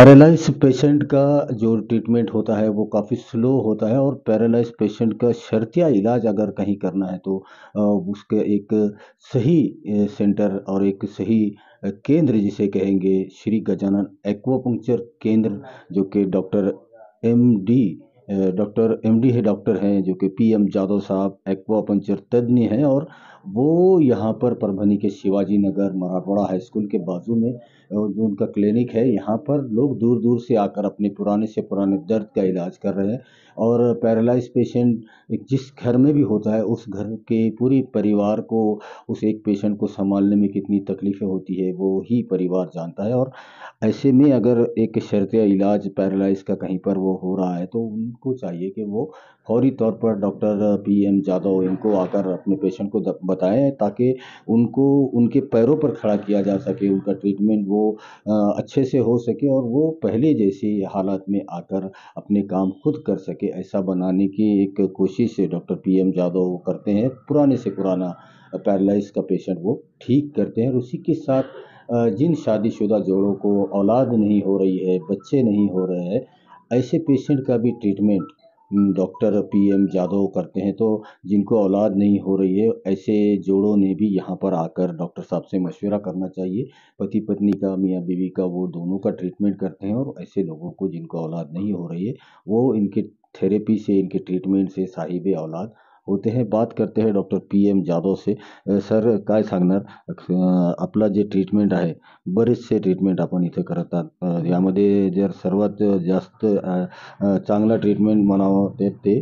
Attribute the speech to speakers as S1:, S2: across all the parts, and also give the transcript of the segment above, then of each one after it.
S1: Paralyse patient का जो treatment होता है वो काफ़ी स्लो होता है और पैरालाइज पेशेंट का शर्तिया इलाज अगर कहीं करना है तो उसके एक सही सेंटर और एक सही केंद्र जिसे कहेंगे श्री गजानन एक्वापंक्चर केंद्र, जो कि एमडी डॉक्टर एमडी है, डॉक्टर हैं जो कि पीएम जादव साहब एक्वापंक्चर तज्ञ हैं। और वो यहाँ पर परभनी के शिवाजी नगर मराठवाड़ा हाई स्कूल के बाजू में जो उनका क्लिनिक है, यहाँ पर लोग दूर दूर से आकर अपने पुराने से पुराने दर्द का इलाज कर रहे हैं। और पैरालाइज पेशेंट जिस घर में भी होता है उस घर के पूरी परिवार को, उस एक पेशेंट को संभालने में कितनी तकलीफ़ें होती है वो ही परिवार जानता है। और ऐसे में अगर एक शर्तिया इलाज पैरालाइज का कहीं पर वो हो रहा है तो उनको चाहिए कि वो फौरी तौर पर डॉक्टर पीएम जादव इनको आकर अपने पेशेंट को बताएं, ताकि उनको उनके पैरों पर खड़ा किया जा सके, उनका ट्रीटमेंट वो अच्छे से हो सके और वो पहले जैसी हालात में आकर अपने काम खुद कर सके। ऐसा बनाने की एक कोशिश डॉक्टर पीएम जादव करते हैं। पुराने से पुराना पैरालाइज का पेशेंट वो ठीक करते हैं। और उसी के साथ जिन शादीशुदा जोड़ों को औलाद नहीं हो रही है, बच्चे नहीं हो रहे हैं, ऐसे पेशेंट का भी ट्रीटमेंट डॉक्टर पीएम जादव करते हैं। तो जिनको औलाद नहीं हो रही है, ऐसे जोड़ों ने भी यहाँ पर आकर डॉक्टर साहब से मशवरा करना चाहिए। पति पत्नी का, मियाँ बीवी का, वो दोनों का ट्रीटमेंट करते हैं। और ऐसे लोगों को जिनको औलाद नहीं हो रही है वो इनके थेरेपी से, इनके ट्रीटमेंट से साहिब औलाद होते हैं। बात करते हैं डॉक्टर पीएम जादव से। सर, काय सांगणार आपला जे ट्रीटमेंट आहे, बरेचसे ट्रीटमेंट आपण इथे करतात, यामध्ये जर सर्वात जास्त चांगला ट्रीटमेंट म्हणावं ते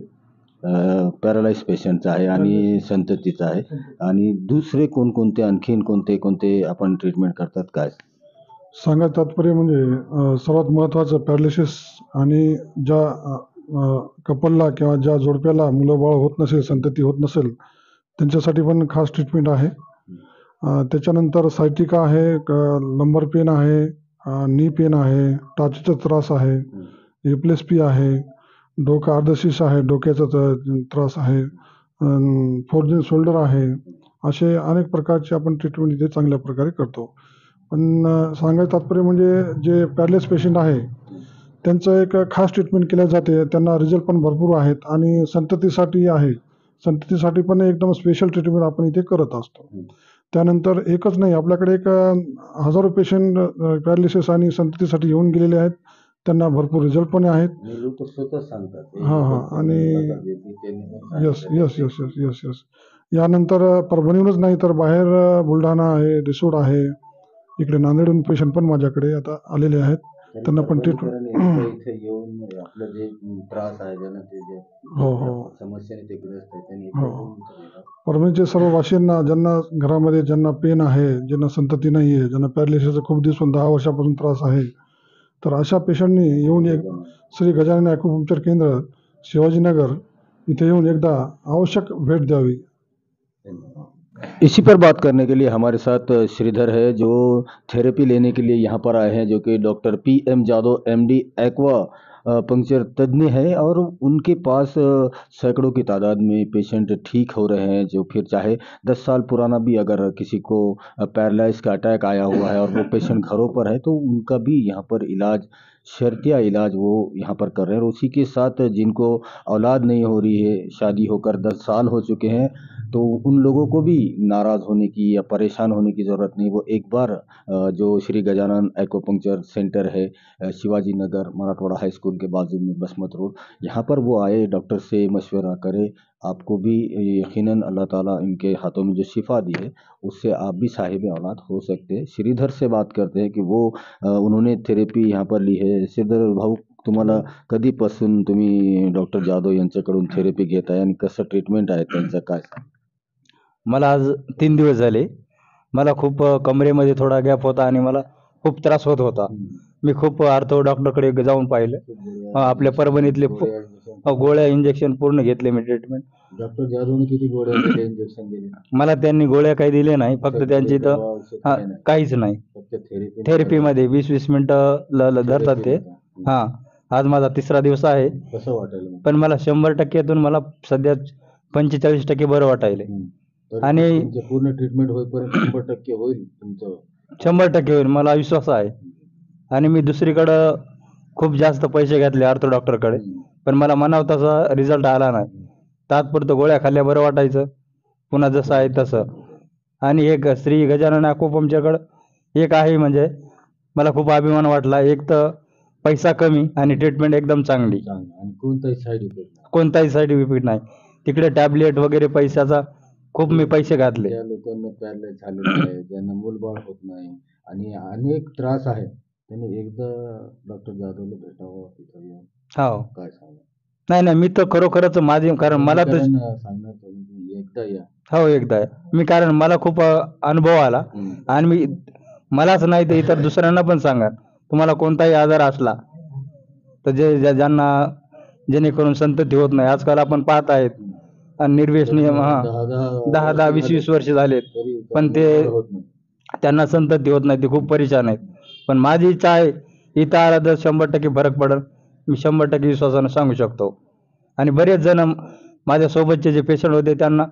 S1: पॅरालाइज पेशंटचा आहे आणि संततीचा आहे। आणि दुसरे कोणकोणते, आणखीन कोणते कोणते आपण ट्रीटमेंट करतात, काय?
S2: सांगायचं तात्पर्य म्हणजे सर्वात महत्त्वाचं पॅरालिसिस आणि ज्या कपलला किंवा ज्या जोडप्याला मुलं बाळ होत नसेल, संतती होत नसेल, त्यांच्यासाठी पण खास ट्रीटमेंट आहे. त्याच्यानंतर सायटिका आहे, लंबर पेन आहे, नी पेन आहे, टाचीचा त्रास आहे, एपिलेप्सी आहे, डोका अर्धशीस आहे, डोक्याचा त्रास आहे, फोर्जिन शोल्डर आहे. असे अनेक प्रकारचे आपण ट्रीटमेंट इथे चांगल्या प्रकारे करतो. पण सांगायचं तात्पर्य म्हणजे जे पॅरालिस पेशंट आहे त्यांचं एक खास ट्रीटमेंट केल्या जाते. त्यांना रिझल्ट पण भरपूर आहेत आणि संततीसाठी आहे. संततीसाठी पण एकदम स्पेशल ट्रीटमेंट आपण इथे करत असतो. त्यानंतर एकच नाही, आपल्याकडे एक हजारो पेशंट पॅरालिसिस आणि संततीसाठी येऊन गेलेले आहेत. त्यांना भरपूर रिझल्ट पण आहेत. हां हां. आणि yes yes yes yes yes yes यानंतर परभणीहूनच नाही तर बाहेर बुलढाणा आहे, रिसोड आहे, इकडे नांदेडहून पेशंट पण माझ्याकडे आता आलेले आहेत. त्यांना पण ट्रीटमेंट हो हो हो. परभणीचे सर्व वाशियांना, ज्यांना घरामध्ये ज्यांना पेन आहे, ज्यांना संतती नाही आहे, ज्यांना पॅरालिसिसचा खूप दिवस 10 वर्षापासून त्रास आहे, तर अशा पेशंटनी येऊन एक श्री गजानन ॲक्युपंक्चर केंद्र शिवाजीनगर इथे येऊन एकदा आवश्यक भेट द्यावी.
S1: इसी पर बात करने के लिए हमारे साथ श्रीधर है, जो थेरेपी लेने के लिए यहाँ पर आए हैं, जो कि doctor PM Jadhav MD acupuncture तज्ञ है। और उनके पास सैकड़ों की तादाद में पेशेंट ठीक हो रहे हैं, जो फिर चाहे 10 साल पुराना भी अगर किसी को पैरालाइज का अटैक आया हुआ है और वो पेशेंट घरों पर है तो उनका भी यहाँ पर इलाज, शर्तिया इलाज वो यहाँ पर कर रहे हैं। और उसी के साथ जिनको औलाद नहीं हो रही है, शादी होकर 10 साल हो चुके हैं, तो उन लोगों को भी नाराज़ होने की या परेशान होने की ज़रूरत नहीं। वो एक बार जो श्री गजानन एक्वापंक्चर सेंटर है, शिवाजी नगर मराठवाड़ा हाई स्कूल के बाजू में बसमत रोड, यहाँ पर वो आए, डॉक्टर से मशवरा करें। आपको भी यकीनन अल्लाह ताला इनके हाथों में जो शिफा दी है उससे आप भी साहिब औलाद हो सकते हैं। श्रीधर से बात करते हैं कि वो उन्होंने थेरेपी यहाँ पर ली है। श्रीधर भाऊ, तुम्हाला कधीपासून तुम्ही डॉक्टर जाधव यांच्याकडून थेरेपी घेताय आणि कसं ट्रीटमेंट आहे त्यांचं, काय?
S3: मला आज 3 दिवस झाले. मला खूप कमरेमध्ये थोडा गॅप होता आणि मला खूप त्रास होत होता. मी खूप ऑर्थो डॉक्टरकडे जाऊन पाहिलं. आपल्या परभणीतले गोळ्या इंजेक्शन पूर्ण घेतले मी ट्रीटमेंट.
S1: डॉक्टर जाधवने किती गोळ्या इंजेक्शन दिले?
S3: मला त्यांनी गोळ्या काही दिले नाही, फक्त त्यांची इथं काहीच नाही. थेरपीमध्ये 20-20 मिनिटं धरतात ते. हां, आज माझा 3रा दिवस आहे.
S1: कसं वाटायला?
S3: पण मला 100%तून मला सध्या 45% बरं वाटायले. आणि
S1: पूर्ण ट्रीटमेंट होईपर्यंत 100% होईल तुमचं?
S3: 100% होईल, मला विश्वास आहे. आणि मी दुसरीकडं खूप जास्त पैसे घेतले ऑर्थो डॉक्टरकडे, पण मला म्हणावं तसा रिझल्ट आला नाही. तात्पुरतं गोळ्या खाल्ल्या बरं वाटायचं, पुन्हा जसं आहे तसं. आणि एक श्री गजानन ॲक्युपंक्चरकडं एक आहे म्हणजे मला खूप अभिमान वाटला. एक तर पैसा कमी आणि ट्रीटमेंट एकदम चांगली,
S1: आणि कोणताही साईड इफेक्ट नाही.
S3: कोणताही साईड इफेक्ट नाही. तिकडे टॅबलेट वगैरे पैशाचा खूप मी पैसे घातले.
S1: ज्या लोकांना पॅरलाइज झालेलं आहे, ज्यांना मूलबाळ होत नाही आणि अनेक त्रास आहे, त्यांनी एकदा डॉक्टर जाधवला भेटावं, तिथं येऊन
S3: हो.
S1: काय सांगा.
S3: नाही नाही, मी तर खरोखरच माझी, कारण मला तर
S1: सांगणार तुम्ही की एकदा या.
S3: हो एकदा आहे. मी कारण मला खूप अनुभव आला आणि मी मलाच नाही तर इतर दुसऱ्यांना पण सांगा, तुम्हाला कोणताही आजार असला तर ज्यांना जेणेकरून संतती होत नाही, आजकाल आपण पाहत आहेत आणि निर्व्यसनी दहा 20-20 वर्ष झालेत, पण ते त्यांना संतती होत नाही, ते खूप परेशान आहेत. पण माझी इच्छा आहे इथं आला तर 100% फरक पडेल, मी 100% विश्वासानं सांगू शकतो. आणि बरेच जण माझ्या सोबतचे जे पेशंट होते त्यांना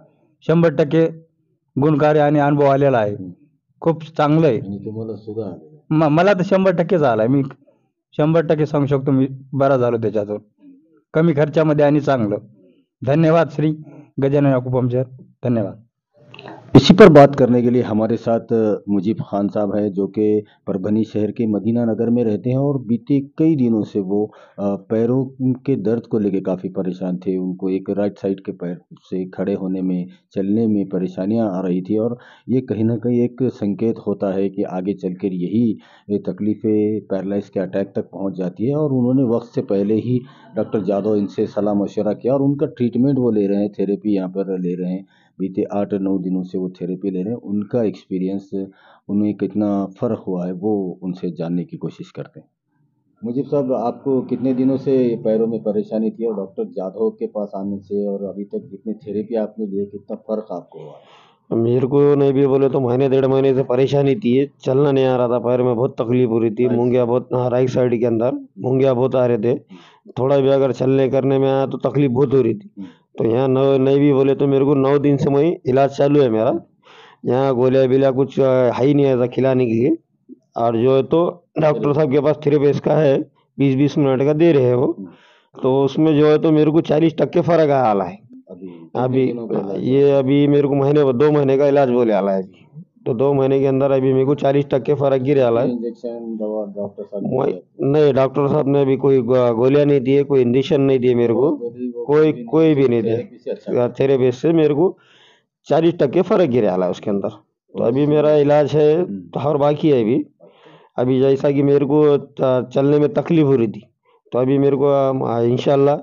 S3: 100% गुणकारी आणि अनुभव आलेला आहे. खूप चांगलं आहे.
S1: आणि तुम्हाला सुद्धा आलेलं.
S3: मला तर 100%च आलाय. मी 100% सांगू शकतो मी बरा झालो त्याच्यातून, कमी खर्चामध्ये आणि चांगलं. धन्यवाद श्री गजानन ॲक्युपंक्चर, धन्यवाद.
S1: इसी पर बात करने के लिए हमारे साथ मुजीब खान साहब हैं, जो कि परभनी शहर के मदीना नगर में रहते हैं और बीते कई दिनों से वो पैरों के दर्द को लेके काफ़ी परेशान थे। उनको एक राइट साइड के पैर से खड़े होने में, चलने में परेशानियां आ रही थी और ये कहीं ना कहीं एक संकेत होता है कि आगे चलकर यही तकलीफ़ें पैरालाइज के अटैक तक पहुंच जाती है। और उन्होंने वक्त से पहले ही डॉक्टर जादव इनसे सलाह मशवरा किया और उनका ट्रीटमेंट वो ले रहे हैं, थेरेपी यहाँ पर ले रहे हैं। बीते 8-9 दिनों से वो थेरेपी ले रहे हैं। उनका एक्सपीरियंस, उन्हें कितना फ़र्क हुआ है, वो उनसे जानने की कोशिश करते हैं। मुजीब साहब, आपको कितने दिनों से पैरों में परेशानी थी और डॉक्टर जाधव के पास आने से और अभी तक जितनी थेरेपी आपने ली है, कितना फ़र्क आपको हुआ है?
S4: मेरे को नहीं भी बोले तो महीने 1.5 महीने से परेशानी थी, चलना नहीं आ रहा था, पैर में बहुत तकलीफ हो रही थी, मूंगिया बहुत, हाँ राइट साइड के अंदर मूंगिया बहुत आ रहे थे, थोड़ा भी अगर चलने करने में आया तो तकलीफ बहुत हो रही थी। तो यहाँ नहीं भी बोले तो मेरे को 9 दिन से वही इलाज चालू है मेरा। यहाँ गोलियाँ बिलिया कुछ है ही नहीं ऐसा खिलाने के लिए। और जो है तो डॉक्टर साहब के पास थेरेपिस्ट का है, 20-20 मिनट का दे रहे हैं वो, तो उसमें जो है तो मेरे को 40% फ़र्क आया है अभी। ये अभी मेरे को 2 महीने का इलाज बोले आला है अभी, तो 2 महीने के अंदर अभी मेरे को 40% फ़र्क गिर आला है।
S1: इंजेक्शन दवा डॉक्टर साहब
S4: नहीं, डॉक्टर साहब ने अभी कोई गोलियां नहीं दिए, कोई इंजेक्शन नहीं दिए मेरे को, कोई भी नहीं दिया। थेरेपिस्ट से मेरे को 40% फ़र्क गिर आला है उसके अंदर। तो अभी मेरा इलाज है तो और बाकी है अभी जैसा कि मेरे को चलने में तकलीफ हो रही थी, तो अभी मेरे को इंशाल्लाह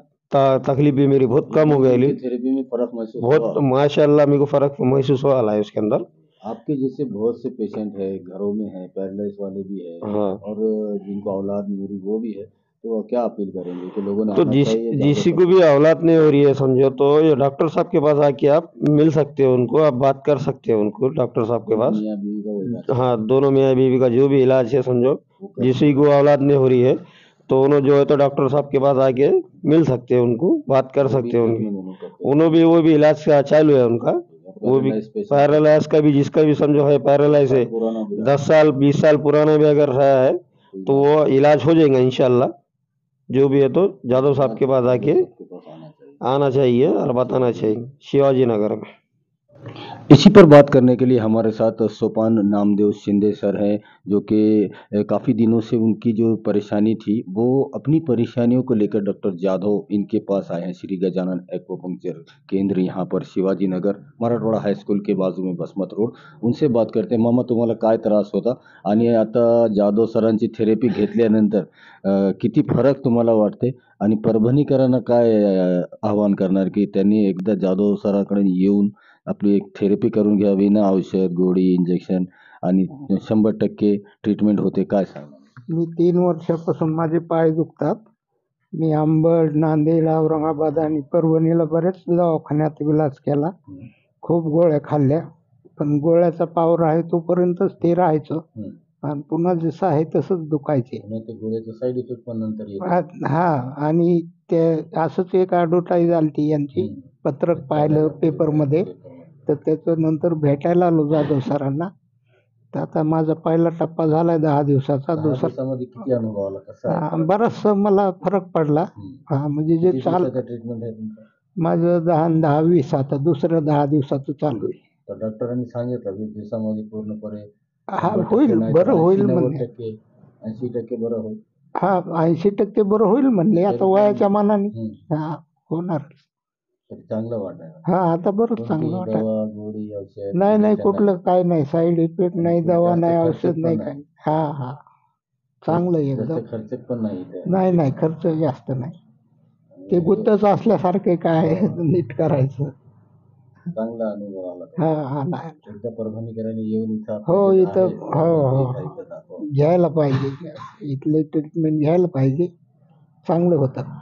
S4: तकलीफ भी मेरी बहुत कम हो गई।
S1: थेरेपी में फ़र्क महसूस
S4: बहुत माशाल्लाह मेरे को फ़र्क महसूस हो रहा है उसके अंदर।
S1: आपके जैसे बहुत से पेशेंट है, घरों में है, पैरालाइज वाले भी है,
S4: हाँ।
S1: और जिनको औलाद नहीं हो रही वो भी है, तो क्या अपील करेंगे कि लोगों ने
S4: तो
S1: आना चाहिए?
S4: जिसी को भी औलाद नहीं हो रही है समझो, तो ये डॉक्टर साहब के पास आके आप मिल सकते हो उनको, आप बात कर सकते हो उनको डॉक्टर साहब के पास।
S1: मियाँ बीवी का वो इलाज
S4: हाँ, दोनों मियाँ बीवी का जो भी इलाज है समझो, जिसी को औलाद नहीं हो रही है तो उन्होंने जो है तो डॉक्टर साहब के पास आके मिल सकते हैं, उनको बात कर सकते हैं उनकी। वो भी इलाज का चालू है उनका, वो भी पैरालाइज का भी, जिसका भी समझो है पैरालाइज है, 10 साल 20 साल पुराना भी अगर रहा है तो वो इलाज हो जाएगा इंशाल्लाह। जो भी है तो जादव साहब के पास आके आना चाहिए और बताना चाहिए, शिवाजी नगर में।
S1: इसी पर बात करने के लिए हमारे साथ सोपान नामदेव शिंदे सर हैं, जो कि काफ़ी दिनों से उनकी जो परेशानी थी, वो अपनी परेशानियों को लेकर डॉक्टर जाधव इनके पास आए हैं। श्री गजानन एक्वापंक्चर केंद्र यहाँ पर शिवाजी नगर मराठवाडा हायस्कूल के बाजू में बसमत रोड। उनसे बात करते हैं. मामा, तुम्हाला काय त्रास होता आणि आता जाधव सरांची थेरपी घेतल्यानंतर किती फरक तुम्हाला वाटते आणि परभणीकरांना काय आवाहन करणार की त्यांनी एकदा जाधव सरांकडे येऊन आपली एक थेरपी करून घ्या, विना औषध गोळी इंजेक्शन, आणि 100% ट्रीटमेंट होते, काय सांगा?
S5: मी 3 वर्षापासून माझे पाय दुखतात. मी अंबड, नांदेड, औरंगाबाद आणि परभणीला बरेच दवाखान्यात इलाज केला. खूप गोळ्या खाल्ल्या, पण गोळ्याचा पावर आहे तोपर्यंतच ते राहायचं आणि पुन्हा जसं आहे तसंच दुखायचे.
S1: गोळ्याचा साईड इफेक्ट पण नंतर येतो.
S5: हां, आणि ते असंच एक ॲडव्हर्टाईज आलती यांची, पत्रक पाहिलं पेपरमध्ये, तर त्याचं नंतर भेटायला आलो जाधव सरांना. तर आता माझा पहिला टप्पा झालाय 10 दिवसाचा.
S1: 10
S5: दुसरा
S1: दिवसामध्ये किती अनुभव आला? कसा आहे फरक?
S5: बराचसा मला फरक पडला. म्हणजे जे
S1: किती दिवसाचं ट्रीटमेंट आहे तुमचं?
S5: माझं 10 आणि 10 20 आता दुसरं 10 दिवसाचं चालू आहे.
S1: तर डॉक्टरांनी सांगितलं 20 दिवसामध्ये पूर्णपणे
S5: हा
S1: 100%
S5: होईल,
S1: नाही
S5: बरं
S1: तर
S5: होईल
S1: 80-90%
S5: म्हणले.
S1: 80% बरं होईल.
S5: हा 80% बरं होईल म्हणले आता वयाच्या मानाने.
S1: हम्म.
S5: हा होणार.
S1: तर चांगलं वाटायला.
S5: हा आता बरंच
S1: कोणती
S5: चांगलं वाटत.
S1: दवा, गोळी, औषध
S5: नाही नाही
S1: injection
S5: कुठलं काय नाही, साईड इफेक्ट नाही,
S1: आणि
S5: दवा
S1: जास्त
S5: नाही,
S1: खर्चिक
S5: औषध
S1: पण
S5: नाही,
S1: नाही.
S5: काही. हा हा चांगलं आहे एकदम.
S1: जास्त खर्चिक पण नाही इथे.
S5: नाही नाही खर्च जास्त नाही. ते गुत्तच असल्यासारखे काय नीट करायचं.
S1: चांगला अनुभव आला.
S5: हा हा नाही
S1: एकदा परभणीकरांनी येऊन इथं
S5: हो
S1: आपले जे
S5: इथं
S1: आहेत,
S5: हो हो
S1: ते इथं दाखवा.
S5: घ्यायला पाहिजे. इथले ट्रीटमेंट घ्यायला पाहिजे. चांगलं होतं.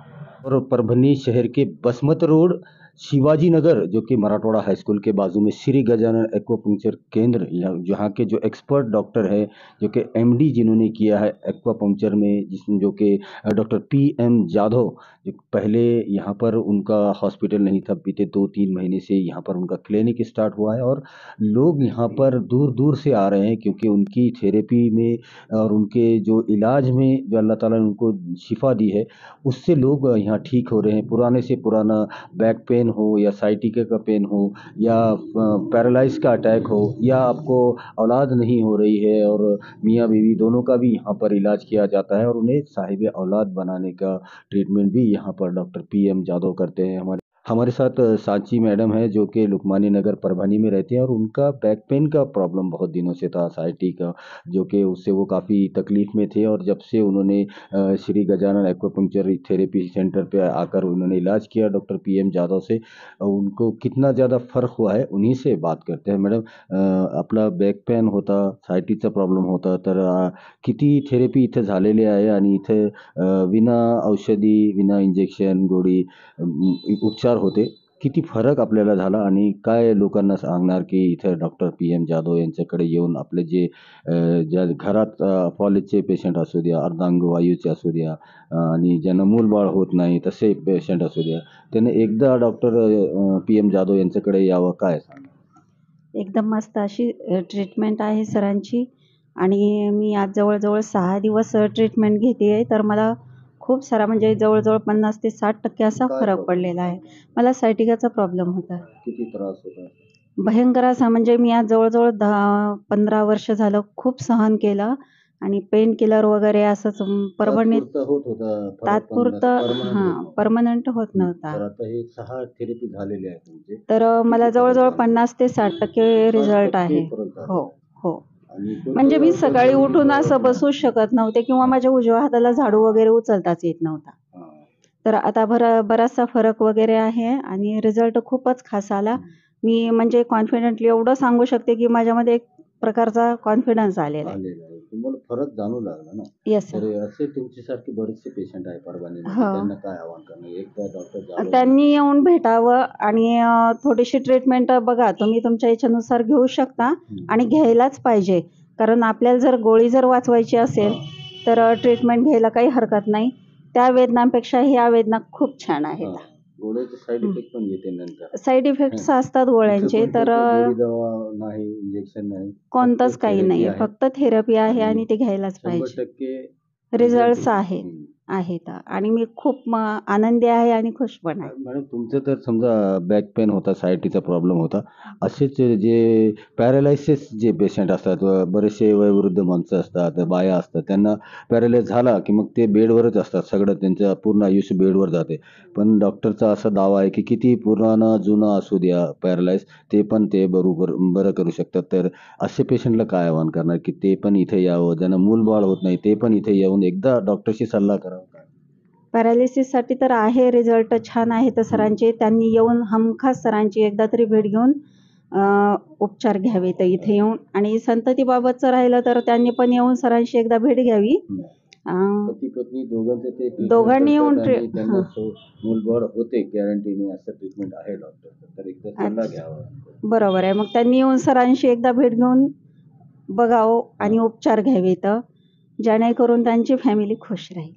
S1: और परभनी शहर के बसमत रोड शिवाजी नगर जो कि मराठवाड़ा हाई स्कूल के बाजू में श्री गजानन एक्वापंक्चर केंद्र, जहाँ के जो एक्सपर्ट डॉक्टर है जो कि एमडी जिन्होंने किया है एक्वापंक्चर में, जिसमें जो कि डॉक्टर PM जाधव, जो पहले यहाँ पर उनका हॉस्पिटल नहीं था, बीते 2-3 महीने से यहाँ पर उनका क्लिनिक स्टार्ट हुआ है और लोग यहाँ पर दूर दूर से आ रहे हैं क्योंकि उनकी थेरेपी में और उनके जो इलाज में जो अल्लाह ताला ने उनको शिफा दी है उससे लोग यहाँ ठीक हो रहे हैं। पुराने से पुराना बैक पेन हो या साइटिका का पेन हो या पैरालाइज का अटैक हो या आपको औलाद नहीं हो रही है और मियाँ बीवी दोनों का भी यहाँ पर इलाज किया जाता है और उन्हें साहिब औलाद बनाने का ट्रीटमेंट भी यहाँ पर डॉक्टर PM जाधव करते हैं। हमारे साथ सांची मैडम है जो कि लुकमानी नगर परभनी में रहती हैं और उनका बैक पेन का प्रॉब्लम बहुत दिनों से था, साइटी का, जो कि उससे वो काफ़ी तकलीफ़ में थे और जब से उन्होंने श्री गजानन एक्वापंक्चर थेरेपी सेंटर पे आकर उन्होंने इलाज किया डॉक्टर PM जाधव से, उनको कितना ज़्यादा फ़र्क हुआ है उन्हीं से बात करते हैं। मॅडम, आपला बॅक पेन होता, सायटीचा प्रॉब्लेम होता, तर किती थेरपी इथे झालेली आहे आणि इथे विना औषधी, विना इंजेक्शन, गोळी उपचार होते, किती फरक आपल्याला झाला आणि काय लोकांना सांगणार की इथे डॉक्टर PM जाधव यांच्याकडे येऊन आपले जे ज्या घरात फॉलेजचे पेशंट असू द्या, अर्धांगवायूचे असू द्या आणि ज्यांना मूलबाळ होत नाही तसे पेशंट असू द्या, त्याने एकदा डॉक्टर PM जाधव यांच्याकडे यावं, काय सांगा?
S6: एकदम मस्त अशी ट्रीटमेंट आहे सरांची आणि मी आज जवळ-जवळ 6 दिवस ट्रीटमेंट घेते आहे. तर मला खूप सारा म्हणजे जवळ-जवळ 50 ते 60% असा
S1: काय
S6: फरक
S1: प्रॉब्लेम?
S6: पडलेला आहे. मला सायटिकाचा प्रॉब्लेम होता.
S1: किती त्रास होता?
S6: भयंकर असा म्हणजे मी आज जवळ-जवळ 10-15 वर्ष झालं खूप सहन केलं आणि पेन किलर वगैरे असंच परभणीत
S1: तात्पुरतं होत होता फरक, पण
S6: तात्पुरतं
S1: permanent
S6: हां,
S1: होत नव्हता.
S6: परमनंट होत
S1: तर
S6: नव्हता.
S1: आता हे 6 थेरपी झालेले आहेत तुमचे.
S6: तर मला
S1: किती
S6: जवळ-जवळ
S1: फरक आहे?
S6: 50 ते 60% रिझल्ट
S1: 60%
S6: आहे.
S1: फरक झाला.
S6: हो, हो.
S1: आणि कोणते
S6: म्हणजे मी
S1: औषध
S6: सकाळी
S1: गोळी
S6: उठून
S1: गोळ्या
S6: असं
S1: होत नाही?
S6: बसूच शकत नव्हते किंवा माझ्या उजव्या हाताला झाडू वगैरे उचलताच येत नव्हता.
S1: हां.
S6: तर आता बराचसा फरक वगैरे आहे आणि रिझल्ट खूपच खास आला. मी म्हणजे कॉन्फिडेंटली एवढं सांगू शकते की माझ्यामध्ये एक प्रकारचा कॉन्फिडन्स आलेला आहे.
S1: आलेलं आहे. तुम्हाला फरक जाणवू लागला ना.
S6: येस
S1: तर
S6: सर.
S1: असे तुमच्यासारखे बरेचसे पेशंट आहे परभणीमध्ये,
S6: हो.
S1: त्यांना काय आव्हान करणार? एकदा डॉक्टर जाधव
S6: त्यांनी येऊन भेटावं आणि थोडीशी ट्रीटमेंट बघा तुम्ही तुमच्या इच्छेनुसार घेऊ शकता आणि घ्यायलाच पाहिजे. कारण आपल्याला जर गोळी जर वाचवायची असेल तर ट्रीटमेंट घ्यायला काही हरकत नाही. त्या वेदनांपेक्षा ह्या वेदना खूप छान आहेत.
S1: हां. गोळ्याचे साईड इफेक्ट पण येते नंतर.
S6: साईड इफेक्ट्स असतात गोळ्यांचे,
S1: इथं
S6: तर
S1: कोणतं गोळी दवा नाही, इंजेक्शन नाही.
S6: कोणतंच
S1: फक्त
S6: काही
S1: therapy
S6: नाही
S1: आहे.
S6: फक्त थेरपी आहे
S1: आणि
S6: आणि ते घ्यायलाच पाहिजे.
S1: 100%
S6: रिझल्ट्स
S1: आहे.
S6: आहेत आणि मी खूप आनंदी आहे आणि खुश पण आहे.
S1: मॅडम, तुमचं तर समजा बॅक पेन होता, सायटीचा प्रॉब्लेम होता. असेच जे पॅरालायसिस जे पेशंट असतात, बरेचसे वयोवृद्ध माणसं असतात, बाया असतात, त्यांना पॅरालाइज झाला की मग ते बेडवरच असतात. सगळं त्यांचं पूर्ण आयुष्य बेडवर जाते. पण डॉक्टरचा असा दावा आहे की किती पुराणा जुना असू द्या पॅरालाइज, ते पण ते बरं करू शकतात. तर असे पेशंटला काय आव्हान करणार की ते पण इथे यावं, ज्यांना मूलबाळ होत नाही ते पण इथे येऊन एकदा डॉक्टरशी सल्ला करावा? काय?
S6: पॅरालिसिससाठी तर आहे रिझल्ट छान आहेत सरांचे. त्यांनी येऊन हमखास सरांची एकदा तरी भेट घेऊन उपचार घ्यावेत इथे येऊन. आणि संततीबाबतचं राहिलं तर त्यांनी पण येऊन सरांशी एकदा भेट घ्यावी.
S1: पती पत्नी दोघांचे ते treatment
S6: दोघांनी येऊन
S1: करतात आणि त्यांना मूलबाळ होते गॅरंटीने, असं ट्रीटमेंट आहे डॉक्टरचं. तर एकदा सल्ला घ्यावा.
S6: बरोबर आहे. मग त्यांनी येऊन सरांशी एकदा भेट घेऊन बघावं आणि उपचार घ्यावेत, जेणेकरून त्यांची फॅमिली खुश राहील.